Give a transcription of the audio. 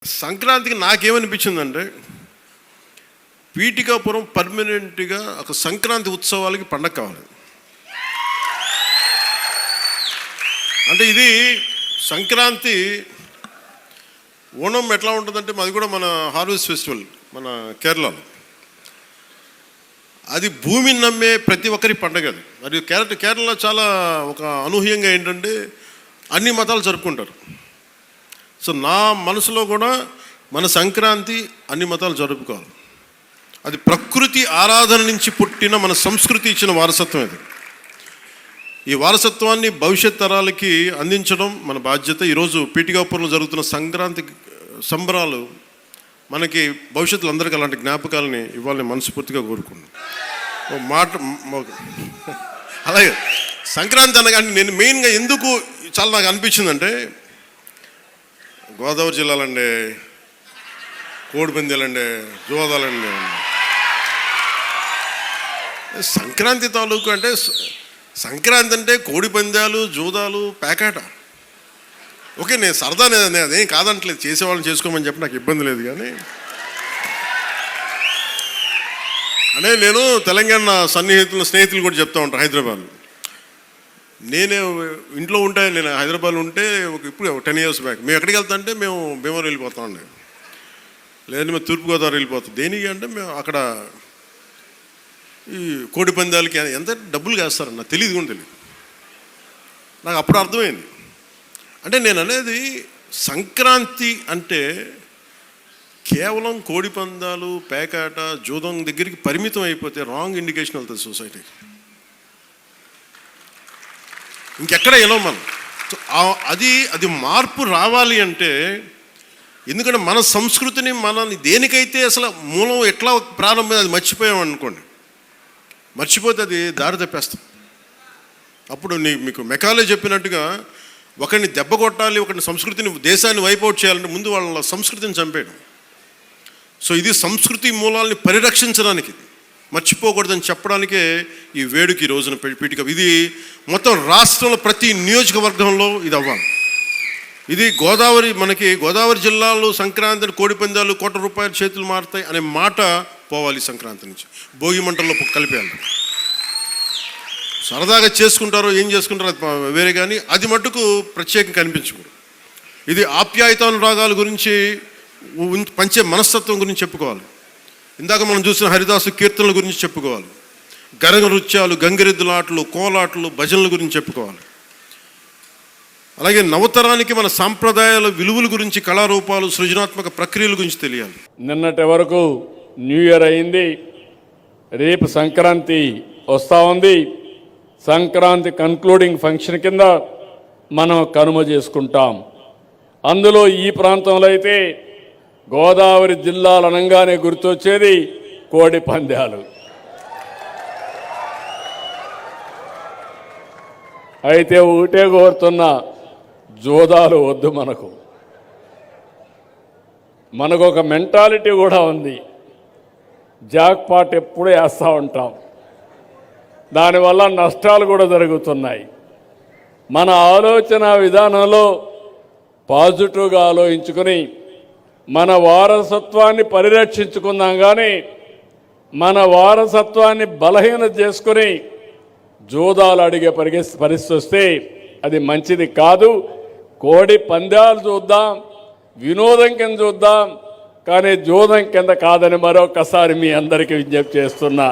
సంక్రాంతికి నాకేమనిపించిందంటే పీఠికాపురం పర్మనెంట్గా ఒక సంక్రాంతి ఉత్సవాలకి పండగ కావాలి. అంటే ఇది సంక్రాంతి ఓణం ఎట్లా ఉంటుందంటే మాది కూడా మన హార్వెస్ట్ ఫెస్టివల్ మన కేరళలో. అది భూమిని నమ్మే ప్రతి ఒక్కరి పండగ అది. మరియు కేరళలో చాలా ఒక అనూహ్యంగా ఏంటంటే అన్ని మతాలు జరుపుకుంటారు. సో నా మనసులో కూడా మన సంక్రాంతి అన్ని మతాలు జరుపుకోవాలి. అది ప్రకృతి ఆరాధన నుంచి పుట్టిన మన సంస్కృతి ఇచ్చిన వారసత్వం ఇది. ఈ వారసత్వాన్ని భవిష్యత్ తరాలకి అందించడం మన బాధ్యత. ఈరోజు పీఠికాపురంలో జరుగుతున్న సంక్రాంతి సంబరాలు మనకి భవిష్యత్తులో అందరికీ అలాంటి జ్ఞాపకాలని ఇవ్వాలని మనస్ఫూర్తిగా కోరుకున్నాను. అలాగే సంక్రాంతి అనగానే నేను మెయిన్గా ఎందుకు చాలా నాకు అనిపించిందంటే గోదావరి జిల్లాలండి, కోడిపందాలండి, జోదాలండి, సంక్రాంతి తాలూకు అంటే సంక్రాంతి అంటే కోడిపందాలు, జూదాలు, పేకాట. ఓకే, నేను సరదా నేను అదేం కాదంటలేదు, చేసేవాళ్ళని చేసుకోమని చెప్పి నాకు ఇబ్బంది లేదు. కానీ అంటే నేను తెలంగాణ స్నేహితులు కూడా చెప్తా ఉంటాను. హైదరాబాద్ నేనే ఇంట్లో ఉంటే, నేను హైదరాబాద్లో ఉంటే ఇప్పుడు 10 years బ్యాక్ మేము ఎక్కడికి వెళ్తా అంటే మేము భీమవరం వెళ్ళిపోతామండి, లేదంటే మేము తూర్పుగోదావరి వెళ్ళిపోతాం. దేనికి అంటే మేము అక్కడ ఈ కోడి పందాలకి ఎంత డబ్బులు వేస్తారని నాకు తెలియదు కూడా తెలియదు. నాకు అప్పుడు అర్థమైంది. అంటే నేను అనేది సంక్రాంతి అంటే కేవలం కోడి పందాలు, పేకాట, జూదం దగ్గరికి పరిమితం అయిపోతే రాంగ్ ఇండికేషన్ వెళ్తుంది సొసైటీకి. ఇంకెక్కడ వెళ్ళాం మనం. అది మార్పు రావాలి అంటే, ఎందుకంటే మన సంస్కృతిని మనల్ని దేనికైతే అసలు మూలం ఎట్లా ప్రారంభం అది మర్చిపోయాం అనుకోండి, మర్చిపోతే అది దారి తప్పేస్తాం. అప్పుడు మీకు మెకాలే చెప్పినట్టుగా ఒకరిని దెబ్బ కొట్టాలి, ఒకరిని సంస్కృతిని, దేశాన్ని వైపౌట్ చేయాలంటే ముందు వాళ్ళ సంస్కృతిని చంపేయడం. సో ఇది సంస్కృతి మూలాల్ని పరిరక్షించడానికి, మర్చిపోకూడదని చెప్పడానికే ఈ వేడుక ఈ రోజున పీఠిక. ఇది మొత్తం రాష్ట్రంలో ప్రతి నియోజకవర్గంలో ఇది అవ్వాలి. ఇది మనకి గోదావరి జిల్లాలో సంక్రాంతిని కోడిపందాలు ₹1 చేతులు మారుతాయి అనే మాట పోవాలి. సంక్రాంతి నుంచి భోగి మంటల్లో కలిపేయాలి. సరదాగా చేసుకుంటారో ఏం చేసుకుంటారో అది వేరే, కానీ అది మట్టుకు ప్రత్యేకంగా కనిపించకూడదు. ఇది ఆప్యాయతానురాగాల గురించి, పంచే మనస్తత్వం గురించి చెప్పుకోవాలి. ఇందాక మనం చూసిన హరిదాసు కీర్తనల గురించి చెప్పుకోవాలి. గరగ నృత్యాలు, గంగిరెద్దులాటలు, కోలాటలు, భజనల గురించి చెప్పుకోవాలి. అలాగే నవతరానికి మన సాంప్రదాయాల విలువల గురించి, కళారూపాలు, సృజనాత్మక ప్రక్రియల గురించి తెలియాలి. నిన్నటి వరకు న్యూ ఇయర్ అయింది, రేపు సంక్రాంతి వస్తూ ఉంది. సంక్రాంతి కన్క్లూడింగ్ ఫంక్షన్ కింద మనం కనుమ చేసుకుంటాం. అందులో ఈ ప్రాంతంలో అయితే గోదావరి జిల్లాలు అనగానే గుర్తొచ్చేది కోడి పందాలు. అయితే ఒకటే కోరుతున్న, జోదాలు వద్దు. మనకు ఒక మెంటాలిటీ కూడా ఉంది, జాక్పాట్ ఎప్పుడూ వేస్తూ ఉంటాం, దానివల్ల నష్టాలు కూడా జరుగుతున్నాయి. మన ఆలోచన విధానంలో పాజిటివ్గా ఆలోచించుకొని మన వారసత్వాన్ని పరిరక్షించుకుందాం. కానీ మన వారసత్వాన్ని బలహీన చేసుకుని జోదాలు అడిగే పరిస్థితి వస్తే అది మంచిది కాదు. కోడి పందాలు చూద్దాం, వినోదం కింద చూద్దాం, కానీ జోదం కింద కాదని మరొకసారి మీ అందరికీ విజ్ఞప్తి చేస్తున్నా.